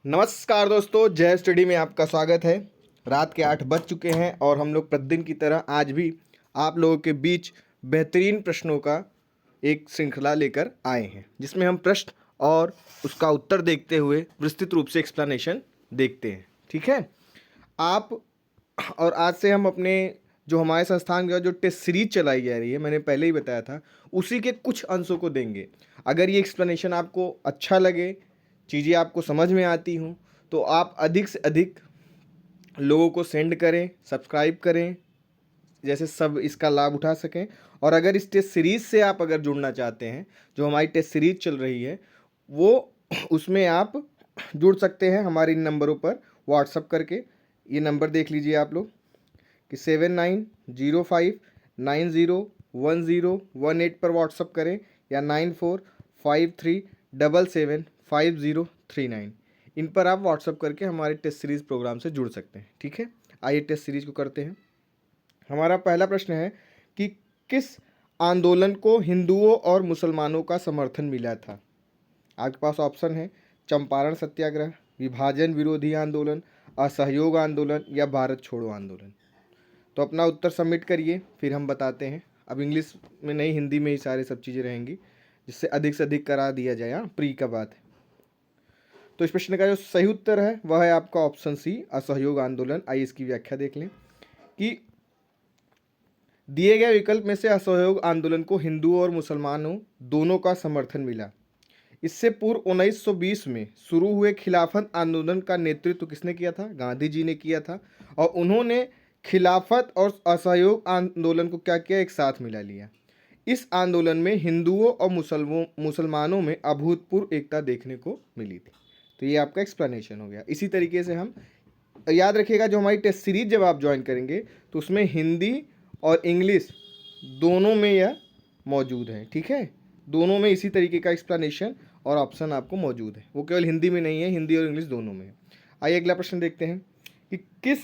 नमस्कार दोस्तों, जय स्टडी में आपका स्वागत है। रात के 8 बज चुके हैं और हम लोग प्रतिदिन की तरह आज भी आप लोगों के बीच बेहतरीन प्रश्नों का एक श्रृंखला लेकर आए हैं, जिसमें हम प्रश्न और उसका उत्तर देखते हुए विस्तृत रूप से एक्सप्लेनेशन देखते हैं। ठीक है, आप और आज से हम अपने जो हमारे संस्थान का जो टेस्ट सीरीज चलाई जा रही है, मैंने पहले ही बताया था, उसी के कुछ अंशों को देंगे। अगर ये एक्सप्लेनेशन आपको अच्छा लगे, चीज़ें आपको समझ में आती हों, तो आप अधिक से अधिक लोगों को सेंड करें, सब्सक्राइब करें, जैसे सब इसका लाभ उठा सकें। और अगर इस टेस्ट सीरीज़ से आप अगर जुड़ना चाहते हैं, जो हमारी टेस्ट सीरीज़ चल रही है, वो उसमें आप जुड़ सकते हैं हमारे इन नंबरों पर व्हाट्सअप करके। ये नंबर देख लीजिए आप लोग कि 7905901018 पर व्हाट्सअप करें या 9453775039, इन पर आप व्हाट्सअप करके हमारे टेस्ट सीरीज़ प्रोग्राम से जुड़ सकते हैं। ठीक है, आइए टेस्ट सीरीज़ को करते हैं। हमारा पहला प्रश्न है कि किस आंदोलन को हिंदुओं और मुसलमानों का समर्थन मिला था। आपके पास ऑप्शन है चंपारण सत्याग्रह, विभाजन विरोधी आंदोलन, असहयोग आंदोलन या भारत छोड़ो आंदोलन। तो अपना उत्तर सबमिट करिए, फिर हम बताते हैं। अब इंग्लिश में नहीं, हिंदी में ही सारे सब चीज़ें रहेंगी, जिससे अधिक से अधिक करा दिया जाए। हाँ, प्री का बात है। तो इस प्रश्न का जो सही उत्तर है वह है आपका ऑप्शन सी, असहयोग आंदोलन। आइए इसकी व्याख्या देख लें कि दिए गए विकल्प में से असहयोग आंदोलन को हिंदुओं और मुसलमानों दोनों का समर्थन मिला। इससे पूर्व 1920 में शुरू हुए खिलाफत आंदोलन का नेतृत्व किसने किया था? गांधी जी ने किया था। और उन्होंने खिलाफत और असहयोग आंदोलन को क्या किया? एक साथ मिला लिया। इस आंदोलन में हिंदुओं और मुसलमानों में अभूतपूर्व एकता देखने को मिली थी। तो ये आपका एक्सप्लेनेशन हो गया। इसी तरीके से हम याद रखिएगा, जो हमारी टेस्ट सीरीज जब आप ज्वाइन करेंगे तो उसमें हिंदी और इंग्लिश दोनों में यह मौजूद है। ठीक है, दोनों में इसी तरीके का एक्सप्लेनेशन और ऑप्शन आपको मौजूद है। वो केवल हिंदी में नहीं है, हिंदी और इंग्लिश दोनों में है। आइए अगला प्रश्न देखते हैं कि किस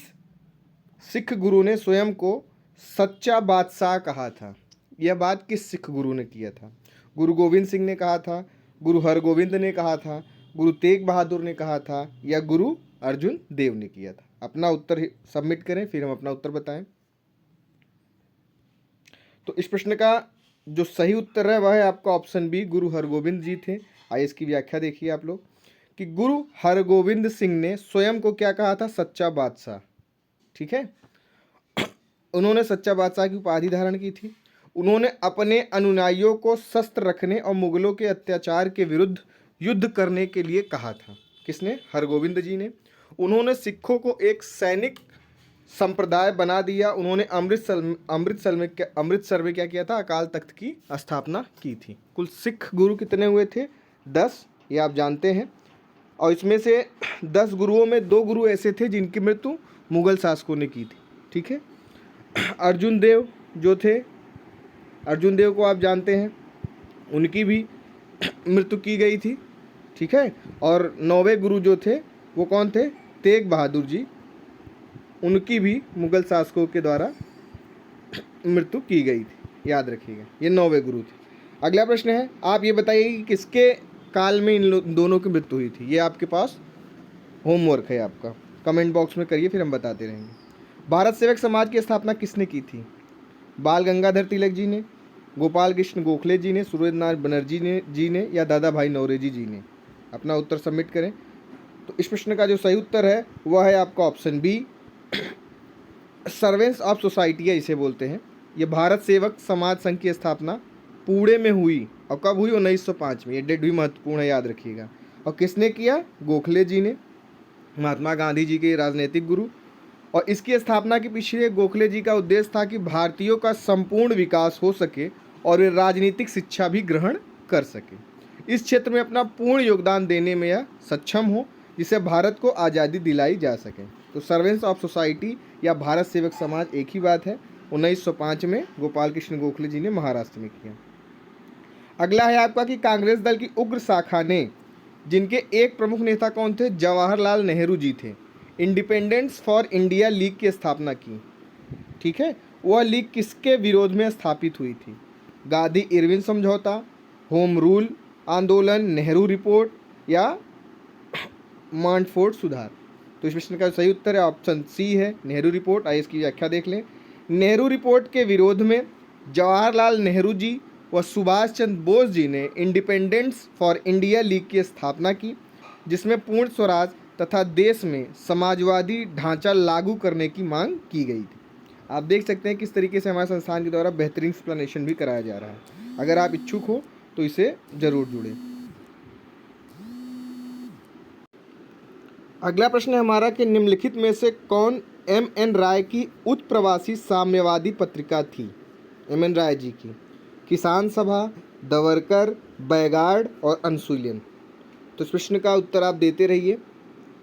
सिख गुरु ने स्वयं को सच्चा बादशाह कहा था। यह बात किस सिख गुरु ने किया था? गुरु गोविंद सिंह ने कहा था, गुरु हरगोविंद ने कहा था, गुरु तेग बहादुर ने कहा था या गुरु अर्जुन देव ने किया था? अपना उत्तर सबमिट करें, फिर हम अपना उत्तर बताएं। तो इस प्रश्न का जो सही उत्तर है वह है आपका ऑप्शन बी, गुरु हरगोविंद जी थे। आइए इसकी व्याख्या देखिए आप लोग कि गुरु हरगोविंद सिंह ने स्वयं को क्या कहा था? सच्चा बादशाह। ठीक है, उन्होंने सच्चा बादशाह की उपाधि धारण की थी। उन्होंने अपने अनुयायियों को शस्त्र रखने और मुगलों के अत्याचार के विरुद्ध युद्ध करने के लिए कहा था। किसने? हरगोविंद जी ने। उन्होंने सिखों को एक सैनिक संप्रदाय बना दिया। उन्होंने अमृतसर में क्या किया था? अकाल तख्त की स्थापना की थी। कुल सिख गुरु कितने हुए थे? 10, ये आप जानते हैं। और इसमें से 10 गुरुओं में 2 गुरु ऐसे थे जिनकी मृत्यु मुगल शासकों ने की थी। ठीक है, अर्जुन देव जो थे, अर्जुन देव को आप जानते हैं, उनकी भी मृत्यु की गई थी। ठीक है, और 9वें गुरु जो थे वो कौन थे? तेग बहादुर जी, उनकी भी मुगल शासकों के द्वारा मृत्यु की गई थी। याद रखिएगा, ये 9वें गुरु थे। अगला प्रश्न है, आप ये बताइए कि किसके काल में इन दोनों की मृत्यु हुई थी। ये आपके पास होमवर्क है आपका, कमेंट बॉक्स में करिए, फिर हम बताते रहेंगे। भारत सेवक समाज की स्थापना किसने की थी? बाल गंगाधर तिलक जी ने, गोपाल कृष्ण गोखले जी ने, सूर्यनारायण बनर्जी जी ने या दादा भाई नौरोजी जी ने? अपना उत्तर सबमिट करें। तो इस प्रश्न का जो सही उत्तर है वह है आपका option B, servants of society है इसे बोलते हैं। ये भारत सेवक समाज संघ की स्थापना पुणे में हुई। और कब हुई? 1905 में। ये डेट भी महत्वपूर्ण है, याद रखिएगा। और किसने किया? गोखले जी ने, महात्मा गांधी जी के राजनीतिक गुरु। और इसकी स्थापना के पीछे गोखले जी का उद्देश्य था कि भारतीयों का संपूर्ण विकास हो सके और वे राजनीतिक शिक्षा भी ग्रहण कर सके, इस क्षेत्र में अपना पूर्ण योगदान देने में यह सक्षम हो, जिससे भारत को आज़ादी दिलाई जा सके। तो सर्वेंट्स ऑफ सोसाइटी या भारत सेवक समाज एक ही बात है। 1905 में गोपाल कृष्ण गोखले जी ने महाराष्ट्र में किया। अगला है आपका कि कांग्रेस दल की उग्र शाखा ने, जिनके एक प्रमुख नेता कौन थे? जवाहरलाल नेहरू जी थे, इंडिपेंडेंस फॉर इंडिया लीग की स्थापना की। ठीक है, वह लीग किसके विरोध में स्थापित हुई थी? गांधी इरविन समझौता, होम रूल आंदोलन, नेहरू रिपोर्ट या मांडफोर्ड सुधार। तो इस प्रश्न का सही उत्तर है ऑप्शन सी है, नेहरू रिपोर्ट। आइए इसकी व्याख्या देख लें। नेहरू रिपोर्ट के विरोध में जवाहरलाल नेहरू जी व सुभाष चंद्र बोस जी ने इंडिपेंडेंस फॉर इंडिया लीग की स्थापना की, जिसमें पूर्ण स्वराज तथा देश में समाजवादी ढांचा लागू करने की मांग की गई थी। आप देख सकते हैं किस तरीके से हमारे संस्थान के द्वारा बेहतरीन एक्सप्लेनेशन भी कराया जा रहा है। अगर आप इच्छुक हो तो इसे जरूर जुड़ें। अगला प्रश्न है हमारा कि निम्नलिखित में से कौन एम.एन. राय की उत्प्रवासी साम्यवादी पत्रिका थी? एम.एन. राय जी की किसान सभा, दवरकर, बैगार्ड और अनुशीलन। तो इस प्रश्न का उत्तर आप देते रहिए।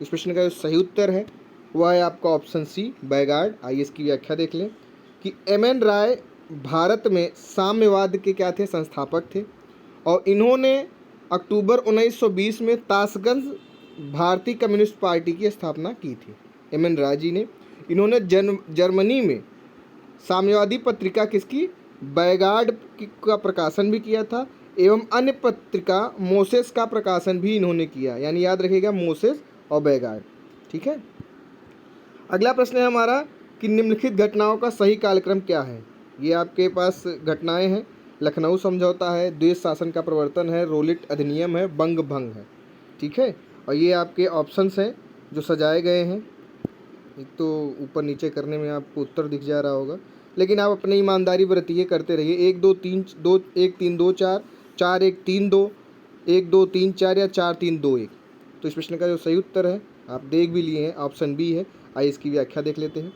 इस प्रश्न का जो सही उत्तर है वह है आपका ऑप्शन सी, बैगार्ड। आइए इसकी व्याख्या देख लें कि एम.एन. राय भारत में साम्यवाद के क्या थे? संस्थापक थे और इन्होंने अक्टूबर 1920 में ताशगंज भारतीय कम्युनिस्ट पार्टी की स्थापना की थी। एम.एन. राय जी ने इन्होंने जर्मनी में साम्यवादी पत्रिका किसकी? बैगार्ड का प्रकाशन भी किया था एवं अन्य पत्रिका मोसेस का प्रकाशन भी इन्होंने किया। यानी याद रखिएगा मोसेस और बैगार्ड। ठीक है। अगला प्रश्न है हमारा कि निम्नलिखित घटनाओं का सही कालक्रम क्या है? ये आपके पास घटनाएं हैं। लखनऊ समझौता है, द्वेष शासन का प्रवर्तन है, रोलिट अधिनियम है, बंग भंग है। ठीक है। और ये आपके ऑप्शंस हैं जो सजाए गए हैं। एक तो ऊपर नीचे करने में आपको उत्तर दिख जा रहा होगा, लेकिन आप अपनी ईमानदारी बरतिए, करते रहिए। 1 2 3 2 1 3 2 4 4 1 3 2 1 2 3 4 या 4 3 2 1। तो इस प्रश्न का जो सही उत्तर है आप देख भी लिए हैं, ऑप्शन बी है। आइए इसकी व्याख्या देख लेते हैं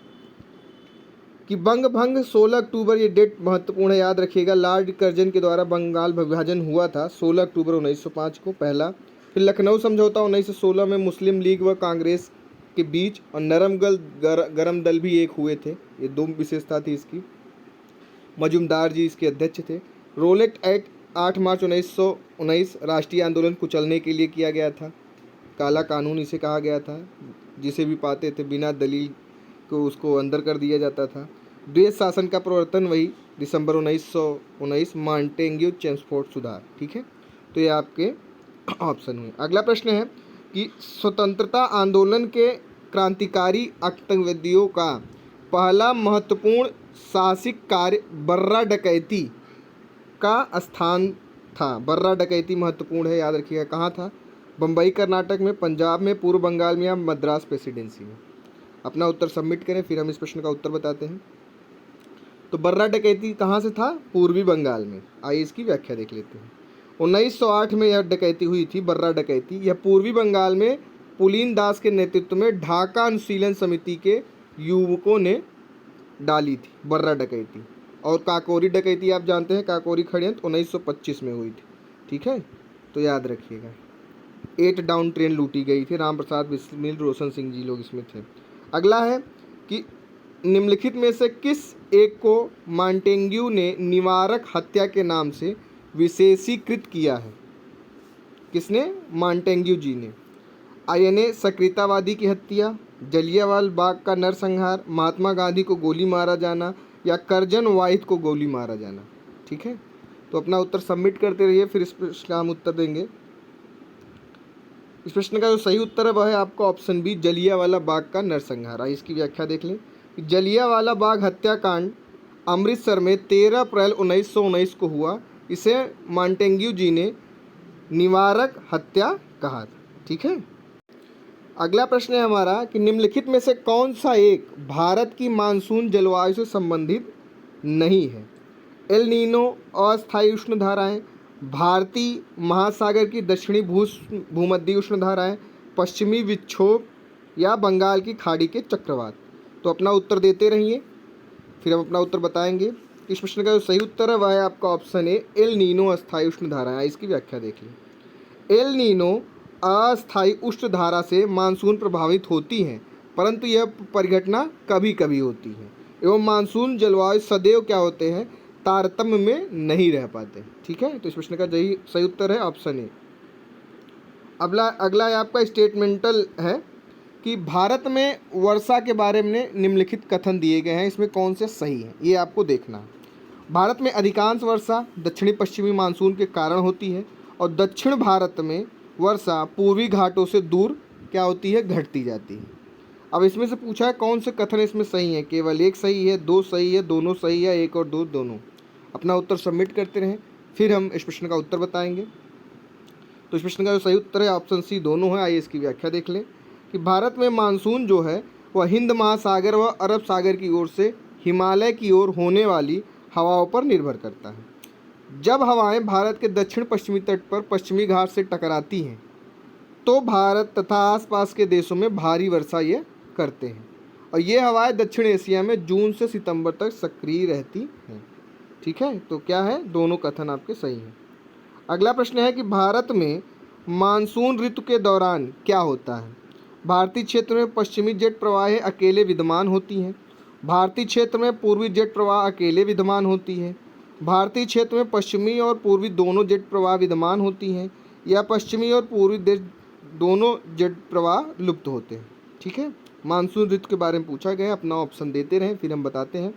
कि बंग भंग 16 अक्टूबर, ये डेट महत्वपूर्ण है, याद रखिएगा। लॉर्ड कर्जन के द्वारा बंगाल विभाजन हुआ था 16 अक्टूबर 1905 को, पहला। फिर लखनऊ समझौता 1916 में मुस्लिम लीग व कांग्रेस के बीच, और गरम दल भी एक हुए थे। ये 2 विशेषता थी इसकी। मजुमदार जी इसके अध्यक्ष थे। रोलेट एक्ट 8 मार्च 1919 राष्ट्रीय आंदोलन कुचलने के लिए किया गया था। काला कानून इसे कहा गया था, जिसे भी पाते थे बिना दलील को उसको अंदर कर दिया जाता था। द्वेष शासन का प्रवर्तन वही दिसंबर 1919 मॉन्टेग्यू चेम्सफोर्ड सुधार। ठीक है। तो ये आपके ऑप्शन हुए। अगला प्रश्न है कि स्वतंत्रता आंदोलन के क्रांतिकारी आतंकवादियों का पहला महत्वपूर्ण साहसिक कार्य बर्रा डकैती का स्थान था। बर्रा डकैती महत्वपूर्ण है, याद रखिएगा। कहाँ था? बम्बई कर्नाटक में, पंजाब में, पूर्व बंगाल में या मद्रास प्रेसिडेंसी में। अपना उत्तर सबमिट करें, फिर हम इस प्रश्न का उत्तर बताते हैं। तो बर्रा डकैती कहाँ से था? पूर्वी बंगाल में। आइए इसकी व्याख्या देख लेते हैं। 1908 में यह डकैती हुई थी, बर्रा डकैती। यह पूर्वी बंगाल में पुलीन दास के नेतृत्व में ढाका अनुशीलन समिति के युवकों ने डाली थी बर्रा डकैती। और काकोरी डकैती आप जानते हैं, काकोरी षड्यंत्र 1925 में हुई थी। ठीक है। तो याद रखिएगा। 8 डाउन ट्रेन लूटी गई थी, राम प्रसाद बिस्मिल, रोशन सिंह जी लोग इसमें थे। अगला है कि निम्नलिखित में से किस एक को मॉन्टेग्यू ने निवारक हत्या के नाम से विशेषीकृत किया है? किसने? मॉन्टेग्यू जी ने। आईएनए सक्रियतावादी की हत्या, जलियांवाला बाग का नरसंहार, महात्मा गांधी को गोली मारा जाना या कर्जन वाहिद को गोली मारा जाना। ठीक है। तो अपना उत्तर सबमिट करते रहिए, फिर इस प्रश्न का हम उत्तर देंगे। इस प्रश्न का जो सही उत्तर है वह है आपका ऑप्शन बी, जलियांवाला बाग का नरसंहार। आइए इसकी व्याख्या देख लें। जलियांवाला बाग हत्याकांड अमृतसर में 13 अप्रैल 1919 को हुआ। इसे मॉन्टेग्यू जी ने निवारक हत्या कहा था। ठीक है। अगला प्रश्न है हमारा कि निम्नलिखित में से कौन सा एक भारत की मानसून जलवायु से संबंधित नहीं है? एल नीनो, अस्थायी उष्ण धाराएं, भारतीय महासागर की दक्षिणी भूमध्य उष्ण धाराएं, पश्चिमी विक्षोभ या बंगाल की खाड़ी के चक्रवात। तो अपना उत्तर देते रहिए, फिर हम अपना उत्तर बताएंगे। इस प्रश्न का जो सही उत्तर है वह है आपका ऑप्शन ए, एल नीनो अस्थायी उष्ण धाराएं। इसकी व्याख्या देखिए। एल नीनो अस्थायी उष्ण धारा से मानसून प्रभावित होती हैं, परंतु यह परिघटना कभी कभी होती है एवं मानसून जलवायु सदैव क्या होते हैं? तारतम्य में नहीं रह पाते। ठीक है। तो इस प्रश्न का सही उत्तर है ऑप्शन ए। अगला आपका स्टेटमेंटल है कि भारत में वर्षा के बारे में निम्नलिखित कथन दिए गए हैं, इसमें कौन से सही हैं ये आपको देखना है। भारत में अधिकांश वर्षा दक्षिणी पश्चिमी मानसून के कारण होती है और दक्षिण भारत में वर्षा पूर्वी घाटों से दूर क्या होती है, घटती जाती है। अब इसमें से पूछा है कौन से कथन इसमें सही है, केवल एक सही है, दो सही है, दोनों सही है, एक और दो दोनों। अपना उत्तर सबमिट करते रहें, फिर हम इस प्रश्न का उत्तर बताएंगे। तो इस प्रश्न का जो सही उत्तर है ऑप्शन सी दोनों है। आइए इसकी व्याख्या देख लें कि भारत में मानसून जो है वह हिंद महासागर व अरब सागर की ओर से हिमालय की ओर होने वाली हवाओं पर निर्भर करता है। जब हवाएं भारत के दक्षिण पश्चिमी तट पर पश्चिमी घाट से टकराती हैं तो भारत तथा आसपास के देशों में भारी वर्षा ये करते हैं, और ये हवाएं दक्षिण एशिया में जून से सितंबर तक सक्रिय रहती हैं। ठीक है, तो क्या है, दोनों कथन आपके सही हैं। अगला प्रश्न है कि भारत में मानसून ऋतु के दौरान क्या होता है। भारतीय क्षेत्र में पश्चिमी जेट प्रवाहें अकेले विद्यमान होती हैं। भारतीय क्षेत्र में पूर्वी जेट प्रवाह अकेले विद्यमान होती है। भारतीय क्षेत्र में पश्चिमी और पूर्वी दोनों जेट प्रवाह विद्यमान होती हैं, या पश्चिमी और पूर्वी दोनों जेट प्रवाह लुप्त होते हैं। ठीक है, मानसून ऋतु के बारे में पूछा गया है, अपना ऑप्शन देते रहें, फिर हम बताते हैं।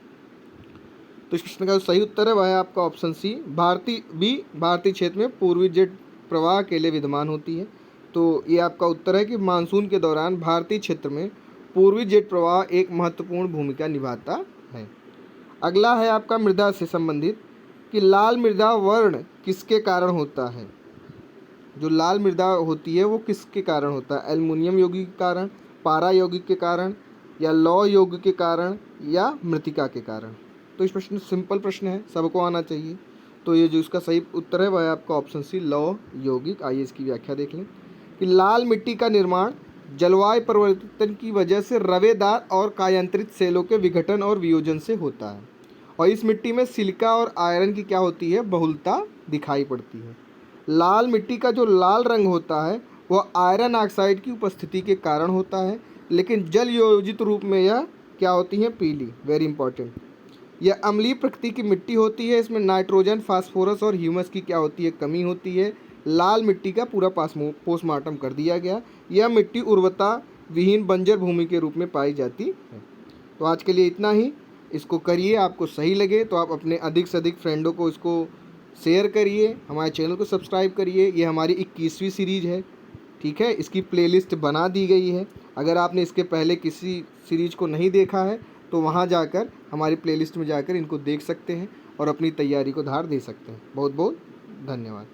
तो इस प्रश्न का जो सही उत्तर है वह है आपका ऑप्शन सी, भारतीय क्षेत्र में पूर्वी जेट प्रवाह अकेले विद्यमान होती है। तो ये आपका उत्तर है कि मानसून के दौरान भारतीय क्षेत्र में पूर्वी जेट प्रवाह एक महत्वपूर्ण भूमिका निभाता है। अगला है आपका मृदा से संबंधित कि लाल मृदा वर्ण किसके कारण होता है। जो लाल मृदा होती है वो किसके कारण होता है, एल्युमिनियम यौगिक के कारण, पारा यौगिक के कारण, या लौह यौगिक के कारण, या मृतिका के कारण। तो इस प्रश्न सिंपल प्रश्न है, सबको आना चाहिए। तो ये जो इसका सही उत्तर है वह है आपका ऑप्शन सी, लौह यौगिक। आइए इसकी व्याख्या देख लें कि लाल मिट्टी का निर्माण जलवायु परिवर्तन की वजह से रवेदार और कायांतरित सेलों के विघटन और वियोजन से होता है, और इस मिट्टी में सिलिका और आयरन की क्या होती है, बहुलता दिखाई पड़ती है। लाल मिट्टी का जो लाल रंग होता है वह आयरन ऑक्साइड की उपस्थिति के कारण होता है, लेकिन जल योजित रूप में यह क्या होती है, पीली। Very important. यह अम्लीय प्रकृति की मिट्टी होती है, इसमें नाइट्रोजन, फास्फोरस और ह्यूमस की क्या होती है, कमी होती है। लाल मिट्टी का पूरा पोस्टमार्टम कर दिया गया। यह मिट्टी उर्वरता विहीन बंजर भूमि के रूप में पाई जाती है। तो आज के लिए इतना ही। इसको करिए, आपको सही लगे तो आप अपने अधिक से अधिक फ्रेंडों को इसको शेयर करिए, हमारे चैनल को सब्सक्राइब करिए। ये हमारी 21वीं सीरीज़ है। ठीक है, इसकी प्लेलिस्ट बना दी गई है। अगर आपने इसके पहले किसी सीरीज को नहीं देखा है तो वहाँ जाकर हमारी प्लेलिस्ट में जाकर इनको देख सकते हैं और अपनी तैयारी को धार दे सकते हैं। बहुत बहुत धन्यवाद।